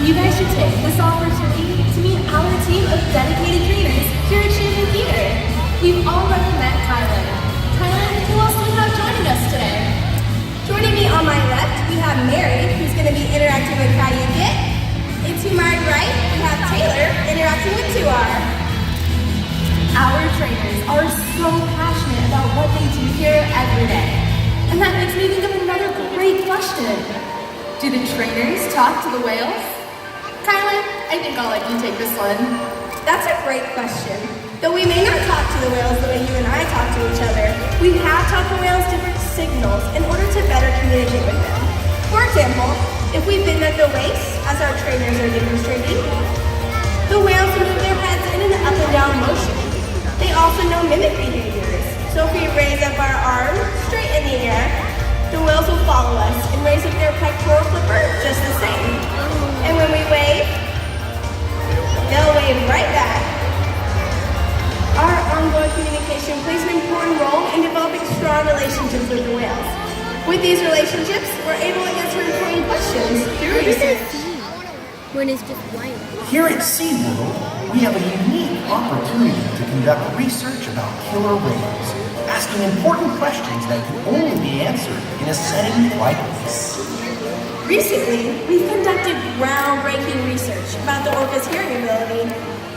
You guys should take this opportunity to meet our team of dedicated trainers here at Shannon Theater. We've already met Kylan. Kylan, who else do we have joining us today? Joining me on my left, we have Mary, who's going to be interacting with Kayukit. And to my right, we have Taylor interacting with Tuar. Our trainers are so passionate about what they do here every day. And that makes me think of another great question. Do the trainers talk to the whales? Kylan, I think I'll let you take this one. That's a great question. Though we may not talk to the whales the way you and I talk to each other, we have taught the whales different signals in order to better communicate with them. For example, if we bend at the waist, as our trainers are demonstrating, the whales move their heads in an up and down motion. They also know mimic behaviors. So if we raise up our arms straight in the air, the whales will follow us and raise up their pectoral flipper just the same. And when we wave, they'll wave right back. Our ongoing communication plays an important role in developing strong relationships with the whales. With these relationships, we're able to answer important questions through research. When it's just white. Here at SeaWorld, we have a unique opportunity to conduct research about killer whales, asking important questions that can only be answered in a setting like this. Recently, we've conducted groundbreaking research about the orca's hearing ability.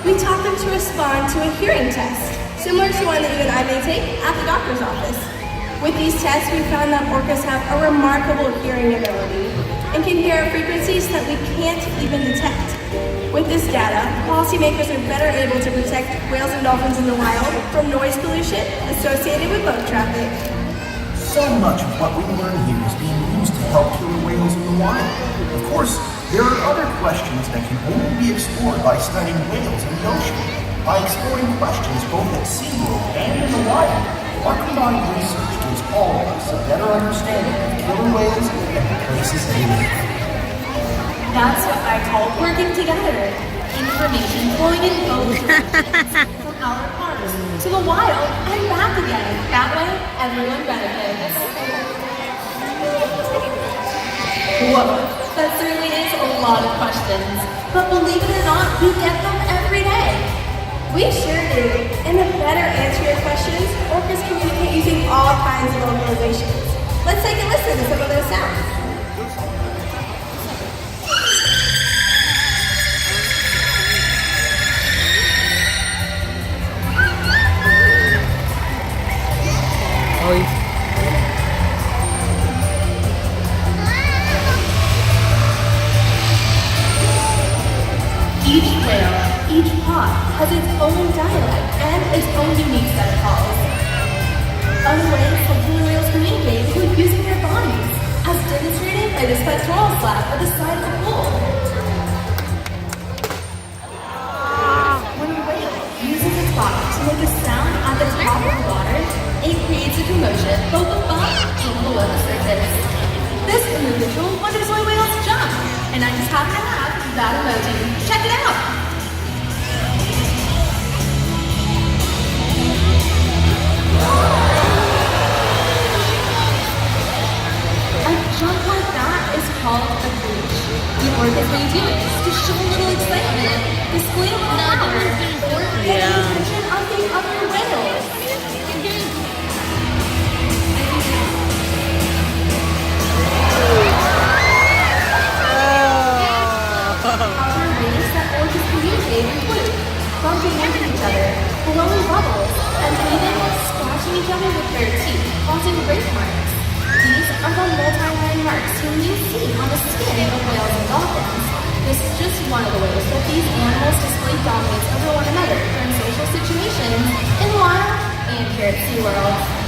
We taught them to respond to a hearing test, similar to one that you and I may take at the doctor's office. With these tests, we found that orcas have a remarkable hearing ability and can hear at frequencies that we can't even detect. With this data, policymakers are better able to protect whales and dolphins in the wild from noise pollution associated with boat traffic. So much of what we learn here is being used to help killer whales in the wild. Of course, there are other questions that can only be explored by studying whales in the ocean. By exploring questions both at SeaWorld and in the wild, our combined research gives all of us a better understanding of killer whales and the places they live. That's what I call working together. Information flowing in both directions, from our parks to the wild and back again. That way, everyone benefits. Whoa, that certainly is a lot of questions. But believe it or not, we get them every day. We sure do. And to better answer your questions, orcas communicate using all kinds of vocalizations. Let's take a listen to some of those sounds. Each whale, each pod has its own dialect and its own unique set of calls. Other ways that killer whales communicate include using their bodies, as demonstrated by this pectoral flap at the side of the pool. When a whale uses its body to make a sound at the top of the water, it creates a commotion both above and below the surface. This individual wonders why whales jump, and I just happen to have that emoji. Check it out! A jump like that is called a breach. The orcas may do it to show a little excitement, display power, or get the attention of the other whales. Other ways that orcas communicate include bumping into each other, blowing bubbles, and even scratching each other with their teeth, causing rape marks. These are the multi-line marks you see on the skin of whales and dolphins. This is just one of the ways that these animals display dominance over one another during social situations in the wild and here at SeaWorld.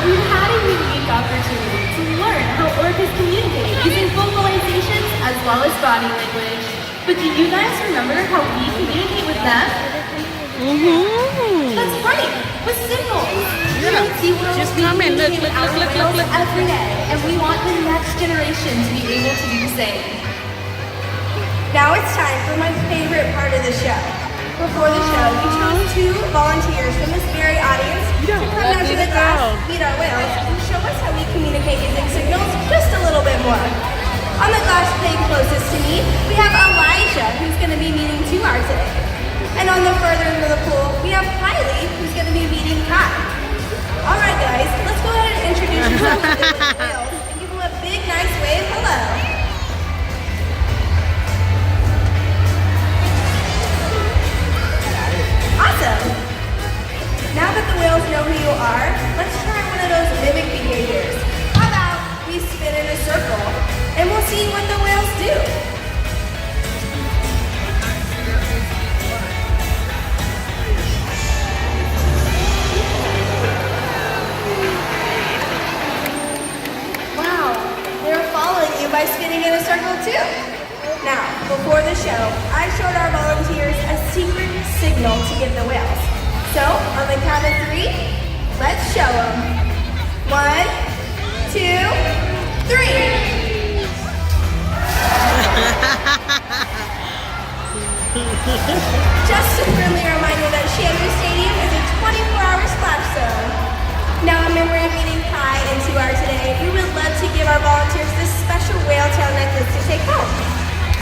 We've had a unique opportunity to learn how orcas communicate using vocalizations as well as body language. But do you guys remember how we communicate with them? That's right, with signals. Just come in, look. Every day, and we want the next generation to be able to do the same. Now it's time for my favorite part of the show. Before the show, we chose 2 volunteers from this very audience meet our whales and show us how we communicate using signals just a little bit more. On the glass plane closest to me, we have Elijah, who's going to be meeting Tuar today. And on the further end of the pool, we have Kylie, who's going to be meeting Kai. All right, guys, let's go ahead and introduce yourself to the little whales and give them a big, nice wave hello. Awesome. Now that the whales know who you are, let's try one of those mimic behaviors. How about we spin in a circle and we'll see what the whales do. Wow, they're following you by spinning in a circle too. Now, before the show, I showed our volunteers a secret signal to give the whales. So, on the count of 3, let's show them. 1, 2, 3. Just a friendly reminder that Chandler Stadium is a 24-hour splash zone. Now, in memory of meeting Kai and Tuar today, we would love to give our volunteers this special whale tail necklace to take home.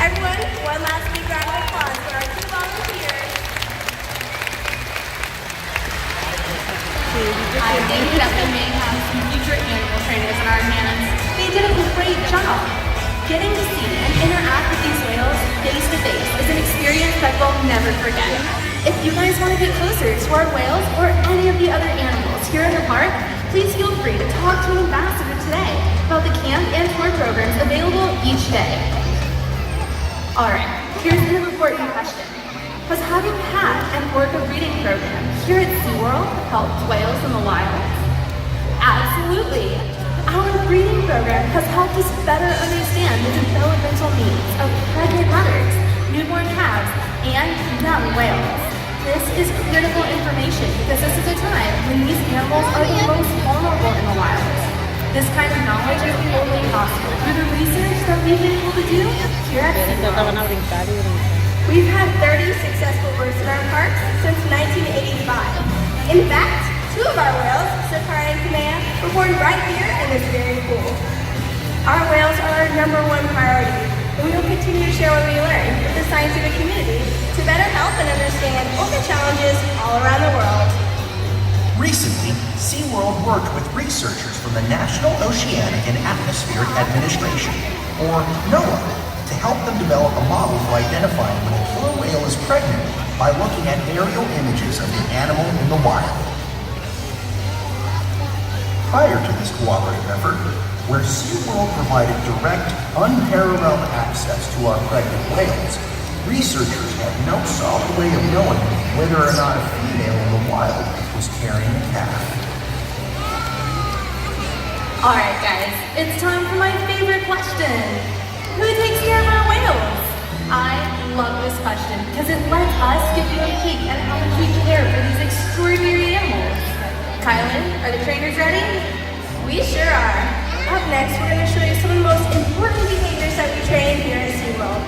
Everyone, one last big round of applause for our 2 volunteers. I think that we may have some future animal trainers in our hands. They did a great job. Getting to see and interact with these whales face to face is an experience that we'll never forget. If you guys want to get closer to our whales or any of the other animals here in the park, please feel free to talk to an ambassador today about the camp and tour programs available each day. Alright, here's an important question. Has having had an orca breeding program here at SeaWorld helped whales in the wild? Absolutely! Our breeding program has helped us better understand the developmental needs of pregnant mothers, newborn calves, and young whales. This is critical information because this is a time when these animals are the most vulnerable in the wild. This kind of knowledge is only possible through the research that we've been able to do here at SeaWorld. We've had 30 successful births in our parks since 1985. In fact, 2 of our whales, Sakari and Kamea, were born right here in this very pool. Our whales are our #1 priority, and we will continue to share what we learn with the scientific community to better help and understand orca challenges all around the world. Recently, SeaWorld worked with researchers from the National Oceanic and Atmospheric Administration, or NOAA, to help them develop a model for identifying when a killer whale is pregnant by looking at aerial images of the animal in the wild. Prior to this cooperative effort, where SeaWorld provided direct, unparalleled access to our pregnant whales, researchers had no solid way of knowing whether or not a female in the wild was carrying a calf. Alright guys, it's time for my favorite question. Who takes care of our whales? I love this question because it lets us give you a peek at how much we care for these extraordinary animals. Kylan, are the trainers ready? We sure are. Up next, we're going to show you some of the most important behaviors that we train here at SeaWorld.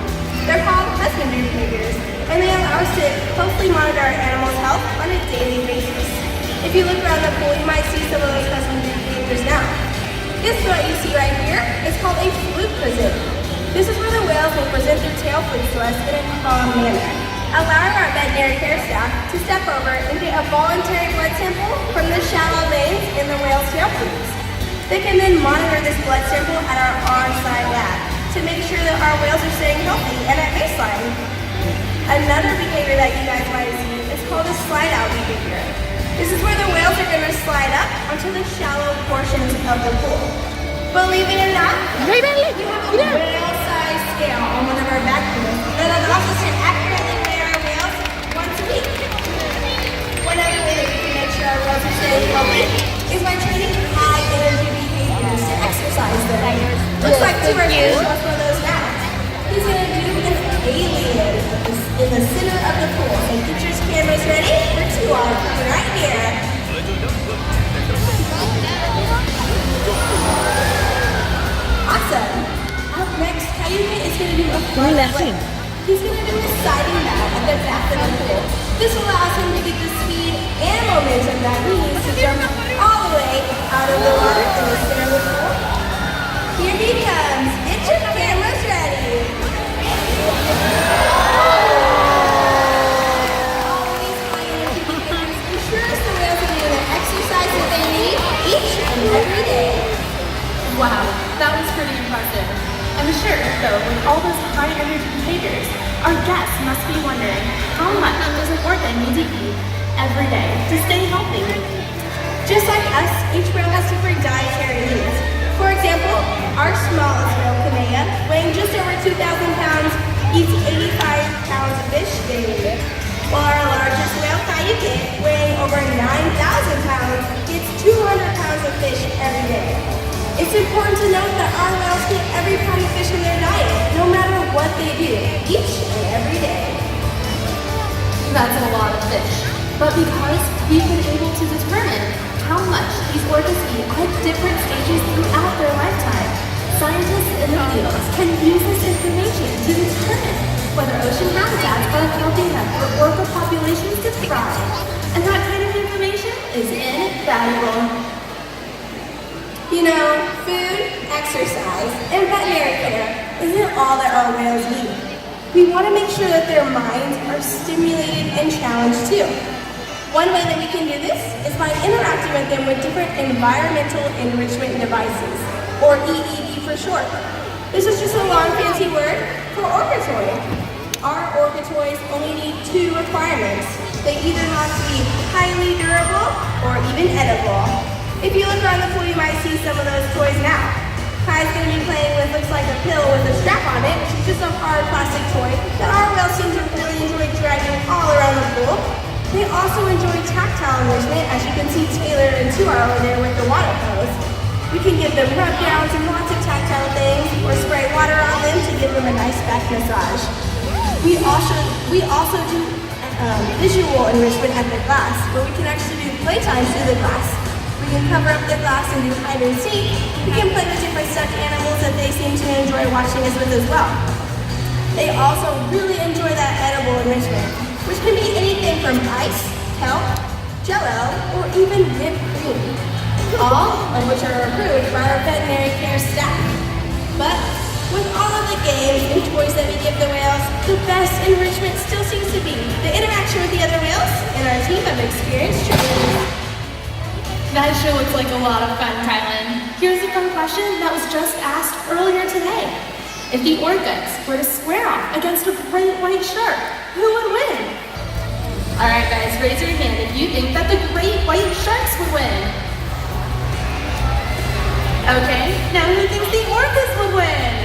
They're called husbandry behaviors, and they allow us to closely monitor our animals' health on a daily basis. If you look around the pool, you might see some of those husbandry behaviors now. This is what you see right here. It's called a fluke visit. This is where the whales will present their tail flukes to us in a calm manner, allowing our veterinary care staff to step over and get a voluntary blood sample from the shallow veins in the whale's tail flukes. They can then monitor this blood sample at our on-site lab to make sure that our whales are staying healthy and at baseline. Another behavior that you guys might have seen is called a slide-out behavior. This is where the whales are going to slide up onto the shallow portions of the pool. Believe it or not, we have a whale-sized scale on one of our back pools that allows us to accurately weigh our whales once a week. One other way that we can make sure our whales are staying healthy is by training high-energy behaviors to exercise them. Looks like Tuar is going to show us one of those now. He's going to do an alien in the center of the pool. So get your cameras ready for Tuar coming right here. Awesome. Up next, Cayuga is going to do a front flip. He's going to do a siding bow at the back of the pool. This allows him to get the speed and momentum that he needs to jump all the way every day. Wow, that was pretty impressive. I'm sure, though, with all those high energy behaviors, our guests must be wondering how much does an orca need to eat every day to stay healthy? Just like us, each whale has different dietary needs. For example, our smallest whale, Kamea, weighing just over 2,000 pounds, eats 85 pounds of fish daily, while our largest whale, Kayuke, weighing over 9,000 pounds, gets 200 pounds of fish every day. It's important to note that our whales get every pound of fish in their diet, no matter what they do, each and every day. That's a lot of fish. But because we've been able to determine how much these orcas eat at different stages throughout their lifetime, scientists in the field can use this information to determine whether ocean habitats are healthy enough for orca populations to thrive. And that kind of information is invaluable. You know, food, exercise, and veterinary care isn't all that our whales need. We want to make sure that their minds are stimulated and challenged too. One way that we can do this is by interacting with them with different environmental enrichment devices, or EED for short. This is just a long fancy word for orca toy. Our orca toys only need 2 requirements. They either have to be highly durable or even edible. If you look around the pool, you might see some of those toys now. Kai's going to be playing with looks like a pill with a strap on it, which is just a hard plastic toy that our whales seem to really enjoy dragging all around the pool. They also enjoy tactile enrichment, as you can see Taylor and Tua over there with the water hose. We can give them rub downs and lots of tactile things, or spray water on them to give them a nice back massage. We also do visual enrichment at the glass, where we can actually do playtime through the glass. We can cover up the glass and do hide and seek. We can play with different stuffed animals that they seem to enjoy watching us with as well. They also really enjoy that edible enrichment, which can be anything from ice, kelp, jello, or even whipped cream, all of which are approved by our veterinary care staff. But with all of the games and toys that we give the whales, the best enrichment still seems to be the interaction with the other whales and our team of experienced trainers. That sure looks like a lot of fun, Kylan. Here's a fun question that was just asked earlier today. If the orcas were to square off against a great white shark, who would win? Alright guys, raise your hand if you think that the great white sharks would win. Okay, now who thinks the orcas would win?